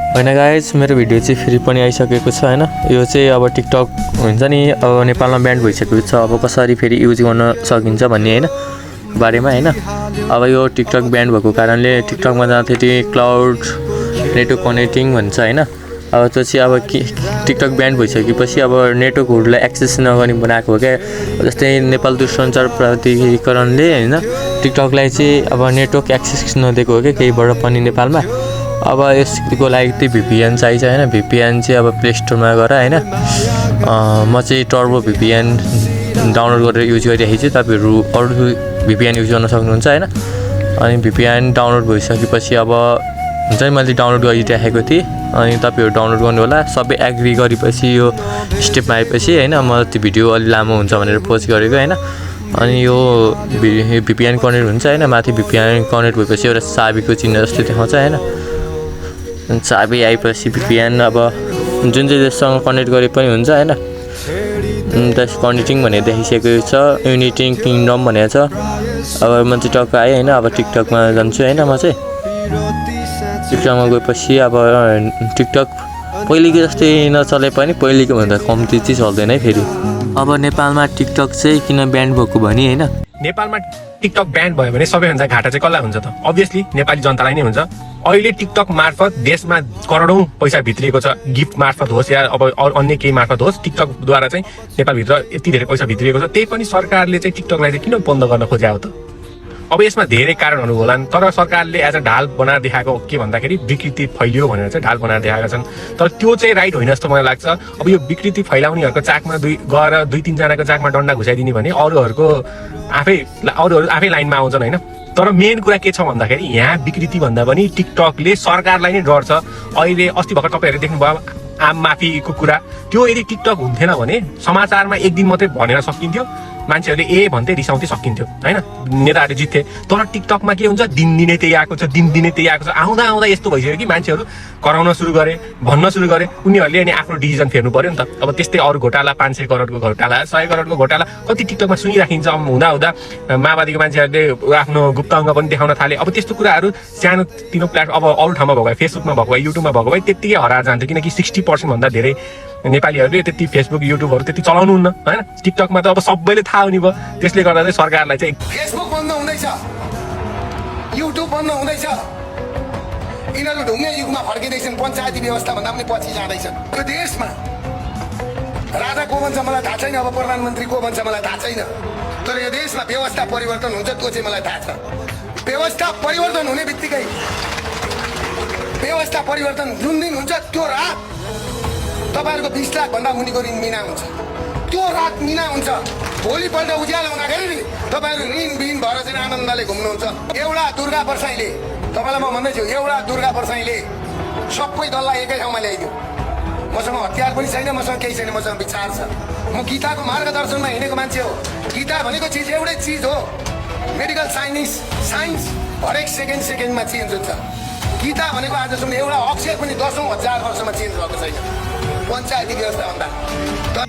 होइन गाइस, मेरो भिडियो चाहिँ फेरि पनि आइसकेको छ होइन। यो चाहिँ अब टिकटक हुन्छ नि, अब नेपालमा ब्यान्ड भइसकेको छ। अब कसरी फेरि युज गर्न सकिन्छ भन्ने होइन बारेमा होइन। अब यो टिकटक ब्यान्ड भएको कारणले टिकटकमा जाँदाखेरि क्लाउड नेटवर्क कनेक्टिङ भन्छ होइन। अब त्यो चाहिँ अब टिकटक ब्यान्ड भइसकेपछि अब नेटवर्कहरूलाई एक्सेस नगर्ने बनाएको हो क्या। जस्तै नेपाल दूरसञ्चार प्राधिकरणले होइन टिकटकलाई चाहिँ अब नेटवर्क एक्सेस नदिएको हो क्या केहीबाट पनि नेपालमा। अब यसको लागि चाहिँ भिपिएन चाहिन्छ होइन। भिपिएन चाहिँ अब प्ले स्टोरमा गएर होइन, म चाहिँ टर्बो भिपिएन डाउनलोड गरेर युज गरिरहेको छु। तपाईँहरू अरू भिपिएन युज गर्न सक्नुहुन्छ होइन। अनि भिपिएन डाउनलोड भइसकेपछि अब हुन्छ नि, मैले डाउनलोड गरिराखेको थिएँ। अनि तपाईँहरू डाउनलोड गर्नु होला। सबै एग्री गरेपछि यो स्टेपमा आएपछि होइन, म त्यो भिडियो अलि लामो हुन्छ भनेर पोस्ट गरेको होइन। अनि यो भिपिएन कनेक्ट हुन्छ होइन। माथि भिपिएन कनेक्ट भएपछि एउटा चाबीको चिन्ह जस्तो देखाउँछ होइन। चाबी आएपछि भिपिएन अब जुन चाहिँ देशसँग कनेक्ट गरे पनि हुन्छ होइन। त्यस कनेक्टिङ भनेर देखिसकेको छ। युनाइटेड किङडम भनेको छ। अब म चाहिँ टक्क आएँ होइन। अब टिकटकमा जान्छु होइन। म चाहिँ टिकटकमा गएपछि अब टिकटक पहिलेको जस्तै नचले पनि पहिलेको भन्दा कम्ती चाहिँ चल्दैन है फेरि। अब नेपालमा टिकटक चाहिँ किन ब्यान्ड भएको भने होइन, नेपालमा टिकटक ब्यान्ड भयो भने सबैभन्दा घाटा चाहिँ कसलाई हुन्छ त? अभियसली नेपाली जनतालाई नै हुन्छ। अहिले टिकटक मार्फत देशमा करोडौं पैसा भित्रिएको छ। गिफ्ट मार्फत होस् या अब अन्य केही मार्फत होस्, टिकटकद्वारा चाहिँ नेपालभित्र यति धेरै पैसा भित्रिएको छ। त्यही पनि सरकारले चाहिँ टिकटकलाई चाहिँ किन बन्द गर्न खोज्या हो त? अब यसमा धेरै कारणहरू होलान्, तर सरकारले एज अ ढाल बनाएर देखाएको के भन्दाखेरि विकृति फैलियो भनेर चाहिँ ढाल बनाएर देखाएका छन्। तर त्यो चाहिँ राइट होइन जस्तो मलाई लाग्छ। अब यो विकृति फैलाउनेहरूको चाकमा गएर दुई तीनजनाको चाकमा डन्डा घुसाइदिने भने अरूहरू आफै लाइनमा आउँछन् होइन। तर मेन कुरा के छ भन्दाखेरि यहाँ विकृति भन्दा पनि टिकटकले सरकारलाई नै डर छ। अहिले अस्ति भर्खर तपाईँहरूले देख्नुभयो आम माफीको कुरा, त्यो यदि टिकटक हुन्थेन भने समाचारमा एक दिन मात्रै भनेर सकिन्थ्यो, मान्छेहरूले ए भन्थे रिसाउँथे सकिन्थ्यो होइन, नेताहरू जित्थे। तर टिकटकमा के हुन्छ, दिनदिनै त्यही आएको छ, दिनदिनै त्यही आएको छ। आउँदा आउँदा यस्तो भइसक्यो कि मान्छेहरू कराउन सुरु गरे, भन्न सुरु गरे। उनीहरूले अनि आफ्नो डिसिजन फेर्नु पर्यो नि त। अब त्यस्तै अरू घोटाला, 500 करोडको घोटाला, 100 करोडको घोटाला कति टिकटकमा सुनिराखिन्छ। हुँदा हुँदा माओवादीको मान्छेहरूले आफ्नो गुप्त अङ्ग पनि देखाउन थाले। अब त्यस्तो कुराहरू सानो तिनो प्लेटफर्म अब अरू ठाउँमा भएको भए, फेसबुकमा भएको भए, युट्युबमा भएको भए त्यत्तिकै हराएर जान्थ्यो। किनकि 60% भन्दा धेरै नेपालीहरूले त्यति फेसबुक युट्युबहरू त्यति चलाउनुहुन्न होइन। टिकटकमा त अब सबैले थाहा हुने भयो। त्यसले गर्दा चाहिँ सरकारलाई चाहिँ फेसबुक बन्द हुँदैछ, युट्युब बन्द हुँदैछ। यिनीहरू ढुङ्गे युगमा फर्किँदैछन्। पञ्चायती व्यवस्था भन्दा पनि पछि जाँदैछन्। यो देशमा राजा को भन्छ मलाई थाहा छैन, अब प्रधानमन्त्री को भन्छ मलाई थाहा छैन। तर यो देशमा व्यवस्था परिवर्तन हुन्छ त्यो चाहिँ मलाई थाहा छ। व्यवस्था परिवर्तन हुने बित्तिकै व्यवस्था परिवर्तन जुन दिन हुन्छ त्यो रात तपाईँहरूको 20 लाख भन्दा मुनिको ऋण मिना हुन्छ। त्यो रात मिना हुन्छ। भोलिपल्ट उज्यालो हुँदाखेरि नि तपाईँहरू ऋण बिन भएर चाहिँ आनन्दले घुम्नुहुन्छ। एउटा दुर्गा परसाईले, तपाईँलाई म भन्दैछु, एउटा दुर्गा परसाईले सबै दललाई एकै ठाउँमा ल्याइदियो। मसँग हतियार पनि छैन, मसँग केही छैन, मसँग विचार छ। म गीताको मार्गदर्शनमा हिँडेको मान्छे हो। गीता भनेको चिज एउटै चिज हो। मेडिकल साइन्स हरेक सेकेन्डमा चेन्ज हुन्छ। गीता भनेको आजसम्म एउटा अक्षर पनि 10,000 वर्षमा चेन्ज भएको छैन पञ्चायती व्यवस्था भन्दा।